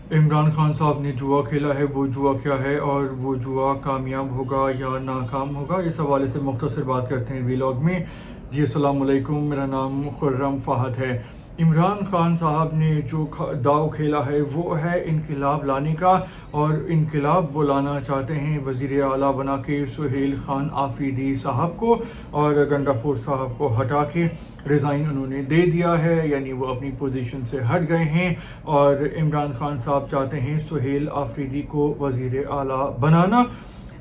इमरान खान साहब ने जुआ खेला है, वो जुआ क्या है और वो जुआ कामयाब होगा या नाकाम होगा, इस हवाले से मुख्तसर बात करते हैं वीलॉग में। जी अस्सलाम वालेकुम, मेरा नाम खुर्रम फ़हद है। इमरान खान साहब ने जो दाव खेला है वो है इनकलाब लाने का, और इनकलाब वो लाना चाहते हैं वज़ीर आला बना के सुहेल खान आफरीदी साहब को, और गंडापुर साहब को हटा के रिज़ाइन उन्होंने दे दिया है, यानी वो अपनी पोजीशन से हट गए हैं। और इमरान खान साहब चाहते हैं सुहेल आफरीदी को वज़ीर आला बनाना,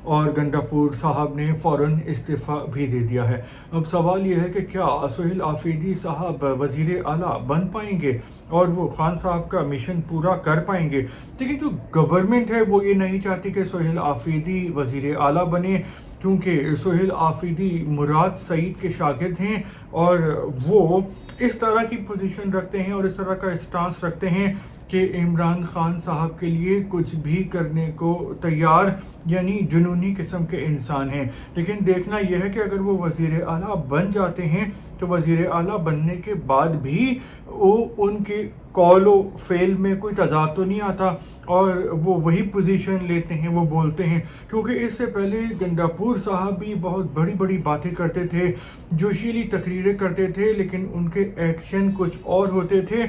और गंडापुर साहब ने फ़ौरन इस्तीफ़ा भी दे दिया है। अब सवाल ये है कि क्या सुहेल आफरीदी साहब वज़ीर आला बन पाएंगे और वो खान साहब का मिशन पूरा कर पाएंगे। लेकिन जो गवर्नमेंट है वो ये नहीं चाहती कि सुहेल आफरीदी वज़ीर आला बने, क्योंकि सुहेल आफरीदी मुराद सईद के शागिर्द हैं, और वो इस तरह की पोजीशन रखते हैं और इस तरह का स्टांस रखते हैं कि इमरान खान साहब के लिए कुछ भी करने को तैयार, यानी जुनूनी किस्म के इंसान हैं। लेकिन देखना यह है कि अगर वो वज़ीर आला बन जाते हैं तो वज़ीर आला बनने के बाद भी वो उनके कॉल व फेल में कोई तज़ाद तो नहीं आता, और वो वही पोजीशन लेते हैं, वो बोलते हैं। क्योंकि इससे पहले गंडापुर साहब भी बहुत बड़ी बड़ी बातें करते थे, जोशीली तकरीरें करते थे, लेकिन उनके एक्शन कुछ और होते थे,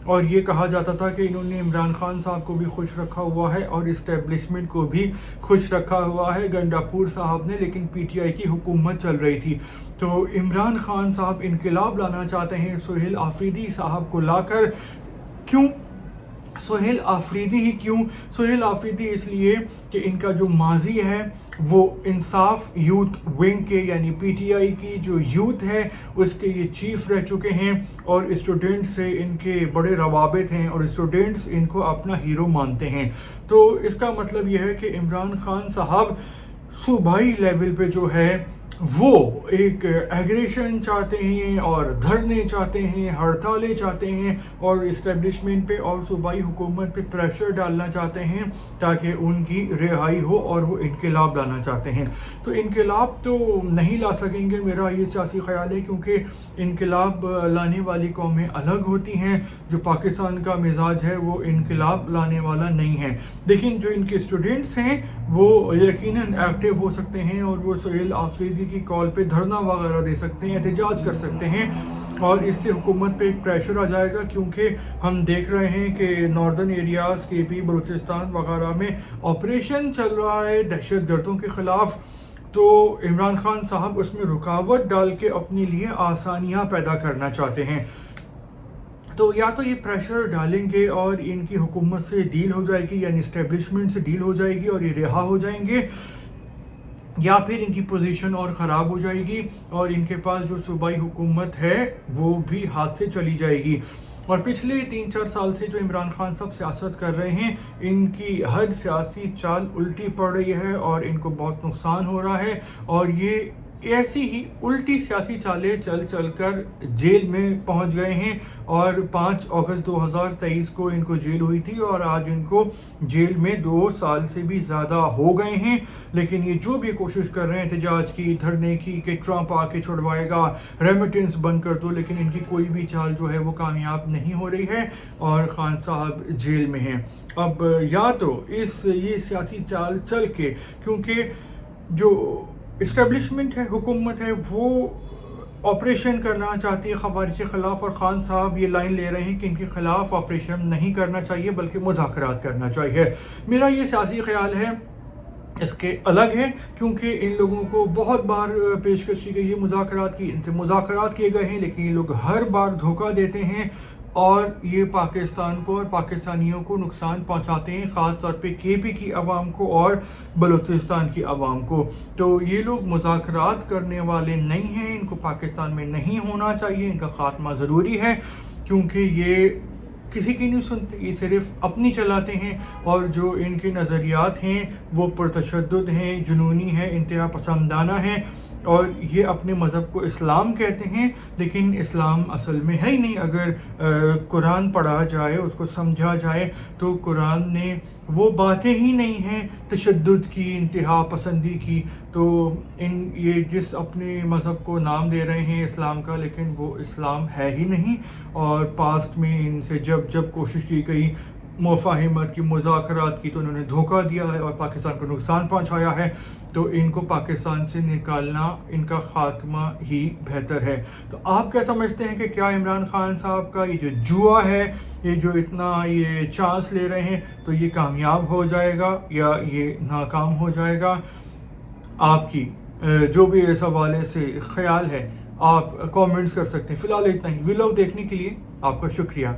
और ये कहा जाता था कि इन्होंने इमरान खान साहब को भी खुश रखा हुआ है और इस्टेब्लिशमेंट को भी खुश रखा हुआ है गंडापुर साहब ने। लेकिन पीटीआई की हुकूमत चल रही थी, तो इमरान खान साहब इनकलाब लाना चाहते हैं सुहेल आफरीदी साहब को लाकर। क्यों सुहेल आफरीदी ही क्यों? सुहेल आफरीदी इसलिए कि इनका जो माजी है वो इंसाफ यूथ विंग के, यानी पीटीआई की जो यूथ है उसके ये चीफ रह चुके हैं, और स्टूडेंट्स से इनके बड़े रवाबित हैं और स्टूडेंट्स इनको अपना हीरो मानते हैं। तो इसका मतलब यह है कि इमरान खान साहब सूबाई लेवल पे जो है वो एक एग्रेशन चाहते हैं और धरने चाहते हैं, हड़तालें चाहते हैं, और इस्टेब्लिशमेंट पे और सूबाई हुकूमत पे प्रेशर डालना चाहते हैं ताकि उनकी रिहाई हो, और वो इनकलाब लाना चाहते हैं। तो इनकलाब तो नहीं ला सकेंगे, मेरा ये सियासी ख्याल है, क्योंकि इनकलाब लाने वाली कौमें अलग होती हैं। जो पाकिस्तान का मिजाज है वो इनकलाब लाने वाला नहीं है। लेकिन जो इनके स्टूडेंट्स हैं वो यकीनन एक्टिव हो सकते हैं, और वो सुहेल आफरीदी की कॉल पे धरना वगैरह दे सकते हैं, एहतजाज कर सकते हैं, और इससे हुकूमत पे एक प्रेशर आ जाएगा। क्योंकि हम देख रहे हैं कि नॉर्दर्न एरियाज़ केपी बलूचिस्तान वगैरह में ऑपरेशन चल रहा है दहशत गर्दों के ख़िलाफ़, तो इमरान खान साहब उसमें रुकावट डाल के अपने लिए आसानियाँ पैदा करना चाहते हैं। तो या तो ये प्रेशर डालेंगे और इनकी हुकूमत से डील हो जाएगी, यानी इस्टेब्लिशमेंट से डील हो जाएगी और ये रिहा हो जाएंगे, या फिर इनकी पोजीशन और ख़राब हो जाएगी और इनके पास जो सूबाई हुकूमत है वो भी हाथ से चली जाएगी। और पिछले 3-4 साल से जो इमरान खान साहब सियासत कर रहे हैं, इनकी हर सियासी चाल उल्टी पड़ रही है और इनको बहुत नुकसान हो रहा है, और ये ऐसी ही उल्टी सियासी चालें चल चल कर जेल में पहुंच गए हैं। और 5 अगस्त 2023 को इनको जेल हुई थी, और आज इनको जेल में 2 साल से भी ज़्यादा हो गए हैं। लेकिन ये जो भी कोशिश कर रहे हैं एहतजाज की, धरने की, कि ट्रंप आके छुड़वाएगा, रेमिटेंस बंद कर दो, लेकिन इनकी कोई भी चाल जो है वो कामयाब नहीं हो रही है, और खान साहब जेल में हैं। अब या तो ये सियासी चाल चल के, क्योंकि जो इस्टेब्लिशमेंट है, हुकूमत है, वो ऑपरेशन करना चाहती है ख़वारिज के ख़िलाफ़, और ख़ान साहब ये लाइन ले रहे हैं कि इनके ख़िलाफ़ ऑपरेशन नहीं करना चाहिए बल्कि मुज़ाकरात करना चाहिए। मेरा ये सियासी ख्याल है इसके अलग है, क्योंकि इन लोगों को बहुत बार पेशकश की गई है मुज़ाकरात की, इनसे मुज़ाकरात किए गए हैं, लेकिन ये लोग हर बार धोखा देते हैं, और ये पाकिस्तान को और पाकिस्तानियों को नुकसान पहुंचाते हैं, ख़ास तौर पे केपी की आवाम को और बलूचिस्तान की आवाम को। तो ये लोग मुज़ाकरात करने वाले नहीं हैं, इनको पाकिस्तान में नहीं होना चाहिए, इनका ख़ात्मा ज़रूरी है, क्योंकि ये किसी की नहीं सुनते, ये सिर्फ अपनी चलाते हैं, और जो इनके नज़रियात हैं वो पुरतशद्दुद हैं, जुनूनी है, इंतहा पसंदाना है, और ये अपने मज़हब को इस्लाम कहते हैं, लेकिन इस्लाम असल में है ही नहीं। अगर कुरान पढ़ा जाए, उसको समझा जाए, तो कुरान ने वो बातें ही नहीं हैं तशद्दुद की, इंतहा पसंदी की। तो ये जिस अपने मज़हब को नाम दे रहे हैं इस्लाम का, लेकिन वो इस्लाम है ही नहीं। और पास्ट में इनसे जब जब कोशिश की गई مفاہمت کی، مذاکرات کی، تو انہوں نے دھوکہ دیا ہے اور پاکستان کو نقصان پہنچایا ہے، تو ان کو پاکستان سے نکالنا، ان کا خاتمہ ہی بہتر ہے۔ تو آپ کیا سمجھتے ہیں کہ کیا عمران خان صاحب کا یہ جو جوا ہے، یہ جو اتنا یہ چانس لے رہے ہیں، تو یہ کامیاب ہو جائے گا یا یہ ناکام ہو جائے گا؟ آپ کی جو بھی اس حوالے سے خیال ہے آپ کامنٹس کر سکتے ہیں۔ فی الحال اتنا ہی۔ ویلوگ دیکھنے کے لیے آپ کا شکریہ۔